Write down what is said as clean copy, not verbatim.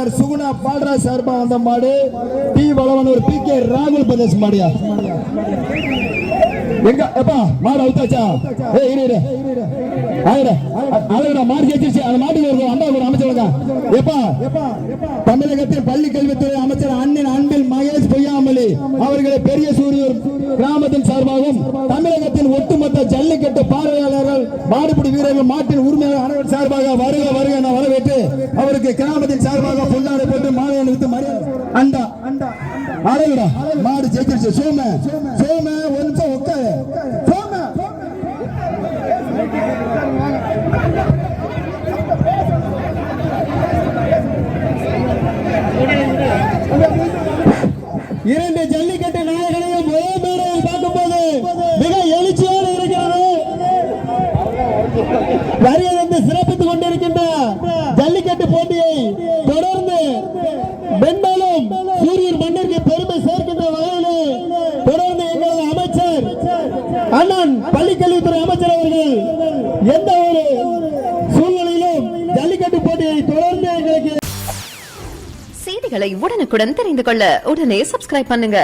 உறுப்பினர் சுகுணா பால்ராஜ் சார்பா வந்த மாடு டி வளவனூர் பி கே ராகுல் பிரதேஷ் மாடியா. எங்க எப்பா மாடு அவுத்தாச்சா? மாடு ஜெயிச்சிருச்சு. அந்த மாட்டுக்கு ஒரு அண்டா ஒரு அமைச்சர் எப்பா தமிழகத்தின் பள்ளி கல்வித்துறை அமைச்சர் அண்ணன் அன்பில் மகேஷ் பொய்யாமலி அவர்களை பெரிய சூரியூர் கிராமத்தின் சார்பாகவும் தமிழகத்தின் ஒட்டுமொத்த ஜல்லிக்கட்டு பார்வையாளர்கள் மாடுபிடி வீரர்கள் மாட்டின் உரிமையாளர் அனைவரும் சார்பாக வருக வருக என வரவேற்று அவருக்கு கிராமத்தின் சார்பாக பொன்னாடை போட்டு மாலை அணிவித்து மரியாதை அண்டா அழகுடா மாடு ஜெயிச்சிருச்சு. சோம சோம ஒரு நிமிஷம் உட்காரு. சோம இரண்டு ஜல்லிக்கட்டு நாயகனையும் ஒரே மேடையில் பார்க்கும் போது மிக எழுச்சியோடு இருக்கிறது. வருகிறது சிறப்பித்துக் கொண்டிருக்கின்ற ஜல்லிக்கட்டு போட்டியை தொடர்ந்து மென்மேலும் சூரியர் மண்ணிற்கு பெருமை சேர்க்கின்ற வகையிலே தொடர்ந்து எங்களது அமைச்சர் அண்ணன் பள்ளிக்கல்வித்துறை அமைச்சர் அவர்கள் எந்த ஒரு சூழ்நிலையிலும் ஜல்லிக்கட்டு போட்டியை தொடர்ந்து எங்களுக்கு செய்திகளை உடனுக்குடன் தெரிந்து கொள்ள உடனே சப்ஸ்கிரைப் பண்ணுங்க.